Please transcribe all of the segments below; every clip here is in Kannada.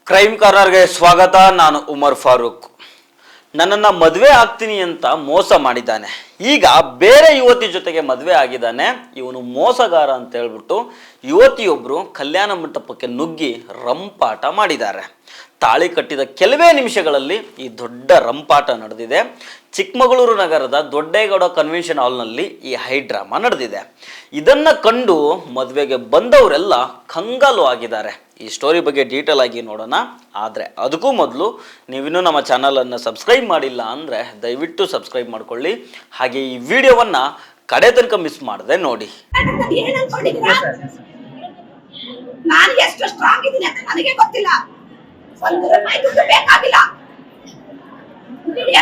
ಕ್ರೈಮ್ ಕಾರ್ನರ್ಗೆ ಸ್ವಾಗತ. ನಾನು ಉಮರ್ ಫಾರೂಕ್. ನನ್ನನ್ನು ಮದುವೆ ಆಗ್ತೀನಿ ಅಂತ ಮೋಸ ಮಾಡಿದ್ದಾನೆ. ಈಗ ಬೇರೆ ಯುವತಿ ಜೊತೆಗೆ ಮದುವೆ ಆಗಿದ್ದಾನೆ. ಇವನು ಮೋಸಗಾರ ಅಂತ ಹೇಳ್ಬಿಟ್ಟು ಯುವತಿಯೊಬ್ಬರು ಕಲ್ಯಾಣ ಮಂಟಪಕ್ಕೆ ನುಗ್ಗಿ ರಂಪಾಟ ಮಾಡಿದ್ದಾರೆ. ತಾಳಿ ಕಟ್ಟಿದ ಕೆಲವೇ ನಿಮಿಷಗಳಲ್ಲಿ ಈ ದೊಡ್ಡ ರಂಪಾಟ ನಡೆದಿದೆ. ಚಿಕ್ಕಮಗಳೂರು ನಗರದ ದೊಡ್ಡೇಗೌಡ ಕನ್ವೆನ್ಷನ್ ಹಾಲ್ನಲ್ಲಿ ಈ ಹೈ ಡ್ರಾಮಾ ನಡೆದಿದೆ. ಇದನ್ನು ಕಂಡು ಮದುವೆಗೆ ಬಂದವರೆಲ್ಲ ಕಂಗಾಲು ಆಗಿದ್ದಾರೆ. ಈ ಸ್ಟೋರಿ ಬಗ್ಗೆ ಡೀಟೇಲ್ ಆಗಿ ನೋಡೋಣ. ಆದರೆ ಅದಕ್ಕೂ ಮೊದಲು ನೀವಿನ್ನೂ ನಮ್ಮ ಚಾನಲನ್ನು ಸಬ್ಸ್ಕ್ರೈಬ್ ಮಾಡಿಲ್ಲ ಅಂದರೆ ದಯವಿಟ್ಟು ಸಬ್ಸ್ಕ್ರೈಬ್ ಮಾಡ್ಕೊಳ್ಳಿ. ಹಾಗೆ ಈ ವಿಡಿಯೋವನ್ನು ಕಡೆ ತನಕ ಮಿಸ್ ಮಾಡದೆ ನೋಡಿ. ನಾನು ಎಷ್ಟು ಸ್ಟ್ರಾಂಗ್ ಇದ್ದೀನಿ ಅಂತ ನನಗೆ ಗೊತ್ತಿಲ್ಲ. ಒಂದು ರೂಪಾಯಿ ದುಡ್ಡು ಬೇಕಾಗಿಲ್ಲ.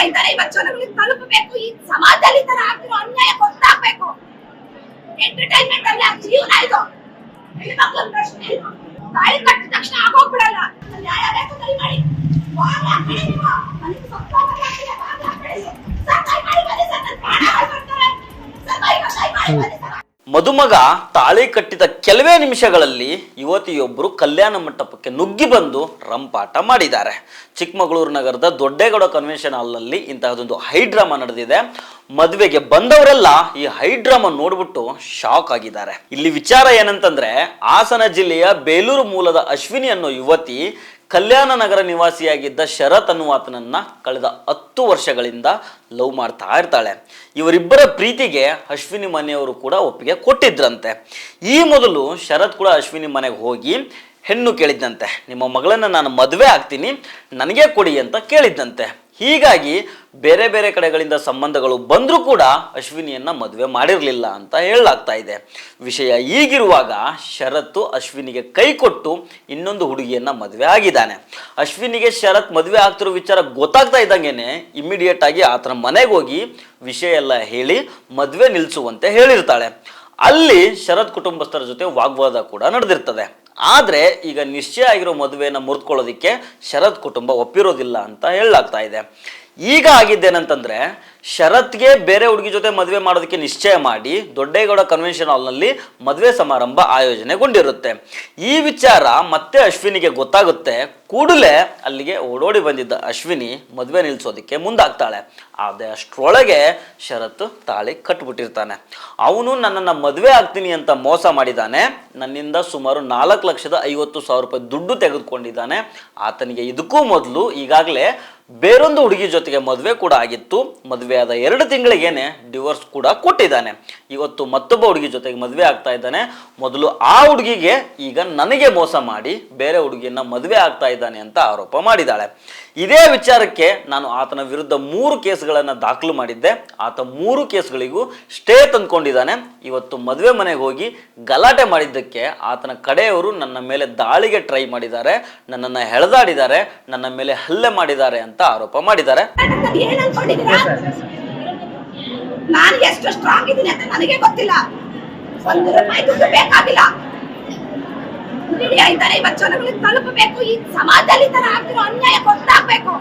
ಇದ್ದಾರೆ ಬಚ್ಚವರಿಗೆ ತಲುಪಬೇಕು. ಈ ಸಮಾಜದಲ್ಲಿ ತರ ಆಗ್ತಿರೋ ಅನ್ಯಾಯ ಗೊತ್ತಾಗಬೇಕು. ಎಂಟರ್ಟೈನ್ಮೆಂಟ್ ಅಲ್ಲ ಜೀವನ ಇದು. ಹೆಣ್ಮಕ್ಳ ಪ್ರಶ್ನೆ ಇದು. ತಾಳಿ ಕಟ್ಟಿದ ತಕ್ಷಣ ಆಗೋಗ್ಬಿಡಲ್ಲ. ನ್ಯಾಯ ಬೇಕು ಸರಿ ಮಾಡಿ. ನನಗೆ ಮದುಮಗ ತಾಳಿ ಕಟ್ಟಿದ ಕೆಲವೇ ನಿಮಿಷಗಳಲ್ಲಿ ಯುವತಿಯೊಬ್ಬರು ಕಲ್ಯಾಣ ಮಂಟಪಕ್ಕೆ ನುಗ್ಗಿ ಬಂದು ರಂಪಾಟ ಮಾಡಿದ್ದಾರೆ. ಚಿಕ್ಕಮಗಳೂರು ನಗರದ ದೊಡ್ಡೇಗೌಡ ಕನ್ವೆನ್ಷನ್ ಹಾಲ್ನಲ್ಲಿ ಇಂತಹದೊಂದು ಹೈ ಡ್ರಾಮಾ ನಡೆದಿದೆ. ಮದುವೆಗೆ ಬಂದವರೆಲ್ಲ ಈ ಹೈ ಡ್ರಾಮಾ ನೋಡ್ಬಿಟ್ಟು ಶಾಕ್ ಆಗಿದ್ದಾರೆ. ಇಲ್ಲಿ ವಿಚಾರ ಏನಂತಂದ್ರೆ, ಹಾಸನ ಜಿಲ್ಲೆಯ ಬೇಲೂರು ಮೂಲದ ಅಶ್ವಿನಿ ಅನ್ನೋ ಯುವತಿ ಕಲ್ಯಾಣ ನಗರ ನಿವಾಸಿಯಾಗಿದ್ದ ಶರತ್ ಅನ್ನುವಾತನನ್ನ ಕಳೆದ 10 ವರ್ಷಗಳಿಂದ ಲವ್ ಮಾಡ್ತಾ ಇರ್ತಾಳೆ. ಇವರಿಬ್ಬರ ಪ್ರೀತಿಗೆ ಅಶ್ವಿನಿ ಮನೆಯವರು ಕೂಡ ಒಪ್ಪಿಗೆ ಕೊಟ್ಟಿದ್ರಂತೆ. ಈ ಮೊದಲು ಶರತ್ ಕೂಡ ಅಶ್ವಿನಿ ಮನೆಗೆ ಹೋಗಿ ಹೆಣ್ಣು ಕೇಳಿದ್ದಂತೆ. ನಿಮ್ಮ ಮಗಳನ್ನ ನಾನು ಮದುವೆ ಆಗ್ತೀನಿ, ನನಗೆ ಕೊಡಿ ಅಂತ ಕೇಳಿದ್ದಂತೆ. ಹೀಗಾಗಿ ಬೇರೆ ಬೇರೆ ಕಡೆಗಳಿಂದ ಸಂಬಂಧಗಳು ಬಂದರೂ ಕೂಡ ಅಶ್ವಿನಿಯನ್ನ ಮದುವೆ ಮಾಡಿರಲಿಲ್ಲ ಅಂತ ಹೇಳಲಾಗ್ತಾ ಇದೆ. ವಿಷಯ ಈಗಿರುವಾಗ ಶರತ್ ಅಶ್ವಿನಿಗೆ ಕೈ ಕೊಟ್ಟು ಇನ್ನೊಂದು ಹುಡುಗಿಯನ್ನ ಮದುವೆ ಆಗಿದ್ದಾನೆ. ಅಶ್ವಿನಿಗೆ ಶರತ್ ಮದುವೆ ಆಗ್ತಿರೋ ವಿಚಾರ ಗೊತ್ತಾಗ್ತಾ ಇದ್ದಂಗೆನೆ ಇಮಿಡಿಯೇಟ್ ಆಗಿ ಆತನ ಮನೆಗೆ ಹೋಗಿ ವಿಷಯ ಎಲ್ಲ ಹೇಳಿ ಮದುವೆ ನಿಲ್ಲಿಸುವಂತೆ ಹೇಳಿರ್ತಾಳೆ. ಅಲ್ಲಿ ಶರತ್ ಕುಟುಂಬಸ್ಥರ ಜೊತೆ ವಾಗ್ವಾದ ಕೂಡ ನಡೆದಿರ್ತದೆ. ಆದರೆ ಈಗ ನಿಶ್ಚಯ ಆಗಿರೋ ಮದುವೆಯನ್ನು ಮುರಿದುಕೊಳ್ಳೋದಕ್ಕೆ ಶರತ್ ಕುಟುಂಬ ಒಪ್ಪಿರೋದಿಲ್ಲ ಅಂತ ಹೇಳಲಾಗ್ತಾ ಇದೆ. ಈಗ ಆಗಿದ್ದೇನಂತಂದ್ರೆ, ಶರತ್ಗೆ ಬೇರೆ ಹುಡುಗಿ ಜೊತೆ ಮದುವೆ ಮಾಡೋದಕ್ಕೆ ನಿಶ್ಚಯ ಮಾಡಿ ದೊಡ್ಡೇಗೌಡ ಕನ್ವೆನ್ಷನ್ ಹಾಲ್ನಲ್ಲಿ ಮದುವೆ ಸಮಾರಂಭ ಆಯೋಜನೆಗೊಂಡಿರುತ್ತೆ. ಈ ವಿಚಾರ ಮತ್ತೆ ಅಶ್ವಿನಿಗೆ ಗೊತ್ತಾಗುತ್ತೆ. ಕೂಡಲೇ ಅಲ್ಲಿಗೆ ಓಡೋಡಿ ಬಂದಿದ್ದ ಅಶ್ವಿನಿ ಮದುವೆ ನಿಲ್ಲಿಸೋದಕ್ಕೆ ಮುಂದಾಗ್ತಾಳೆ. ಆದರೆ ಅಷ್ಟರೊಳಗೆ ಶರತ್ ತಾಳಿ ಕಟ್ಬಿಟ್ಟಿರ್ತಾನೆ. ಅವನು ನನ್ನನ್ನು ಮದುವೆ ಆಗ್ತೀನಿ ಅಂತ ಮೋಸ ಮಾಡಿದ್ದಾನೆ. ನನ್ನಿಂದ ಸುಮಾರು 4,50,000 ರೂಪಾಯಿ ದುಡ್ಡು ತೆಗೆದುಕೊಂಡಿದ್ದಾನೆ. ಆತನಿಗೆ ಇದಕ್ಕೂ ಮೊದಲು ಈಗಾಗಲೇ ಬೇರೊಂದು ಹುಡುಗಿ ಜೊತೆಗೆ ಮದುವೆ ಕೂಡ ಆಗಿತ್ತು. ಮದುವೆ ಆದ 2 ತಿಂಗಳಿಗೇನೆ ಡಿವೋರ್ಸ್ ಕೂಡ ಕೊಟ್ಟಿದ್ದಾನೆ. ಇವತ್ತು ಮತ್ತೊಬ್ಬ ಹುಡುಗಿ ಜೊತೆಗೆ ಮದುವೆ ಆಗ್ತಾ ಇದ್ದಾನೆ. ಮೊದಲು ಆ ಹುಡುಗಿಗೆ ಈಗ ನನಗೆ ಮೋಸ ಮಾಡಿ ಬೇರೆ ಹುಡುಗಿಯನ್ನ ಮದುವೆ ಆಗ್ತಾ ಇದ್ದಾನೆ ಅಂತ ಆರೋಪ ಮಾಡಿದ್ದಾಳೆ. ಇದೇ ವಿಚಾರಕ್ಕೆ ನಾನು ಆತನ ವಿರುದ್ಧ 3 ಕೇಸ್ಗಳನ್ನು ದಾಖಲು ಮಾಡಿದ್ದೆ. ಆತ 3 ಕೇಸ್ಗಳಿಗೂ ಸ್ಟೇ ತಂದ್ಕೊಂಡಿದ್ದಾನೆ. ಇವತ್ತು ಮದುವೆ ಮನೆಗೆ ಹೋಗಿ ಗಲಾಟೆ ಮಾಡಿದ್ದಕ್ಕೆ ಆತನ ಕಡೆಯವರು ನನ್ನ ಮೇಲೆ ದಾಳಿಗೆ ಟ್ರೈ ಮಾಡಿದ್ದಾರೆ, ನನ್ನನ್ನು ಎಳೆದಾಡಿದ್ದಾರೆ, ನನ್ನ ಮೇಲೆ ಹಲ್ಲೆ ಮಾಡಿದ್ದಾರೆ ಅಂತ ಆರೋಪ ಮಾಡಿದ್ದಾರೆ. ನಾನು ಎಷ್ಟು ಸ್ಟ್ರಾಂಗ್ ಇದ್ದೀನಿ ಅಂತ ನನಗೆ ಗೊತ್ತಿಲ್ಲ. ಒಂದು ರೂಪಾಯಿ ದುಡ್ಡು ಬೇಕಾಗಿಲ್ಲ. ಇದ್ದಾರೆ ಬಚ್ಚವರಿಗೆ ತಲುಪಬೇಕು. ಈ ಸಮಾಜದಲ್ಲಿ ತರ ಆಗ್ತಿರೋ ಅನ್ಯಾಯ ಗೊತ್ತಾಗಬೇಕು.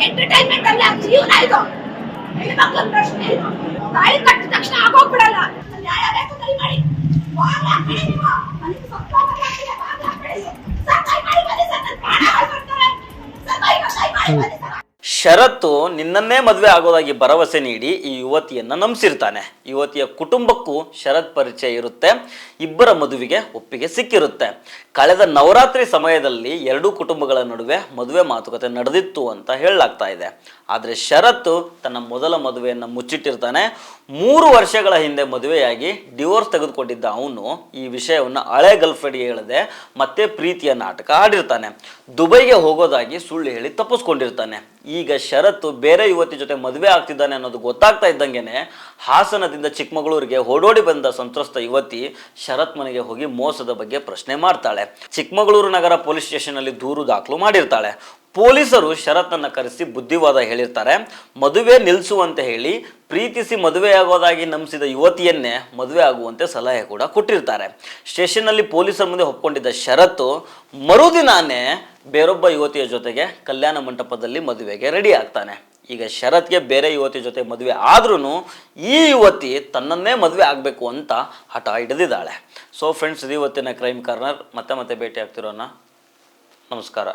ಎಂಟರ್ಟೈನ್ಮೆಂಟ್ ಅಲ್ಲ ಜೀವನ ಇದು. ಹೆಣ್ಮಕ್ಳ ಪ್ರಶ್ನೆ ಇದು. ತಾಳಿ ಕಟ್ಟಿದ ತಕ್ಷಣ ಆಗೋಗ್ಬಿಡಲ್ಲ. ನ್ಯಾಯ ಬೇಕು ಸರಿ ಮಾಡಿ. ಶರತ್ತು ನಿನ್ನನ್ನೇ ಮದುವೆ ಆಗೋದಾಗಿ ಭರವಸೆ ನೀಡಿ ಈ ಯುವತಿಯನ್ನ ನಂಬಿಸಿರ್ತಾನೆ. ಯುವತಿಯ ಕುಟುಂಬಕ್ಕೂ ಶರತ್ ಪರಿಚಯ ಇರುತ್ತೆ. ಇಬ್ಬರ ಮದುವೆಗೆ ಒಪ್ಪಿಗೆ ಸಿಕ್ಕಿರುತ್ತೆ. ಕಳೆದ ನವರಾತ್ರಿ ಸಮಯದಲ್ಲಿ 2 ಕುಟುಂಬಗಳ ನಡುವೆ ಮದುವೆ ಮಾತುಕತೆ ನಡೆದಿತ್ತು ಅಂತ ಹೇಳಲಾಗ್ತಾ ಇದೆ. ಆದರೆ ಶರತ್ ತನ್ನ ಮೊದಲ ಮದುವೆಯನ್ನು ಮುಚ್ಚಿಟ್ಟಿರ್ತಾನೆ. 3 ವರ್ಷಗಳ ಹಿಂದೆ ಮದುವೆಯಾಗಿ ಡಿವೋರ್ಸ್ ತೆಗೆದುಕೊಂಡಿದ್ದ ಅವನು ಈ ವಿಷಯವನ್ನು ಹಳೆ ಗರ್ಲ್ಫ್ರೆಂಡ್ಗೆ ಹೇಳದೆ ಮತ್ತೆ ಪ್ರೀತಿಯ ನಾಟಕ ಆಡಿರ್ತಾನೆ. ದುಬೈಗೆ ಹೋಗೋದಾಗಿ ಸುಳ್ಳು ಹೇಳಿ ತಪ್ಪಿಸ್ಕೊಂಡಿರ್ತಾನೆ. ಈಗ ಶರತ್ ಬೇರೆ ಯುವತಿ ಜೊತೆ ಮದುವೆ ಆಗ್ತಿದ್ದಾನೆ ಅನ್ನೋದು ಗೊತ್ತಾಗ್ತಾ ಇದ್ದಂಗೆನೆ ಹಾಸನದಿಂದ ಚಿಕ್ಕಮಗಳೂರಿಗೆ ಓಡೋಡಿ ಬಂದ ಸಂತ್ರಸ್ತ ಯುವತಿ ಶರತ್ ಮನೆಗೆ ಹೋಗಿ ಮೋಸದ ಬಗ್ಗೆ ಪ್ರಶ್ನೆ ಮಾಡ್ತಾಳೆ. ಚಿಕ್ಕಮಗಳೂರು ನಗರ ಪೊಲೀಸ್ ಸ್ಟೇಷನ್ ಅಲ್ಲಿ ದೂರು ದಾಖಲು ಮಾಡಿರ್ತಾಳೆ. ಪೊಲೀಸರು ಶರತ್ತನ್ನ ಕರೆಸಿ ಬುದ್ಧಿವಾದ ಹೇಳಿರ್ತಾರೆ. ಮದುವೆ ನಿಲ್ಲಿಸುವಂತೆ ಹೇಳಿ ಪ್ರೀತಿಸಿ ಮದುವೆಯಾಗೋದಾಗಿ ನಂಬಿಸಿದ ಯುವತಿಯನ್ನೇ ಮದುವೆ ಆಗುವಂತೆ ಸಲಹೆ ಕೂಡ ಕೊಟ್ಟಿರ್ತಾರೆ. ಸ್ಟೇಷನ್ನಲ್ಲಿ ಪೊಲೀಸರ ಮುಂದೆ ಒಪ್ಕೊಂಡಿದ್ದ ಶರತ್ ಮರುದಿನಾನೇ ಬೇರೊಬ್ಬ ಯುವತಿಯ ಜೊತೆಗೆ ಕಲ್ಯಾಣ ಮಂಟಪದಲ್ಲಿ ಮದುವೆಗೆ ರೆಡಿ ಆಗ್ತಾನೆ. ಈಗ ಶರತ್ಗೆ ಬೇರೆ ಯುವತಿ ಜೊತೆ ಮದುವೆ ಆದ್ರೂ ಈ ಯುವತಿ ತನ್ನನ್ನೇ ಮದುವೆ ಆಗಬೇಕು ಅಂತ ಹಠ ಹಿಡಿದಿದ್ದಾಳೆ. ಸೊ ಫ್ರೆಂಡ್ಸ್, ಇದು ಇವತ್ತಿನ ಕ್ರೈಮ್ ಕಾರ್ನರ್. ಮತ್ತೆ ಭೇಟಿ ಆಗ್ತಿರೋಣ. ನಮಸ್ಕಾರ.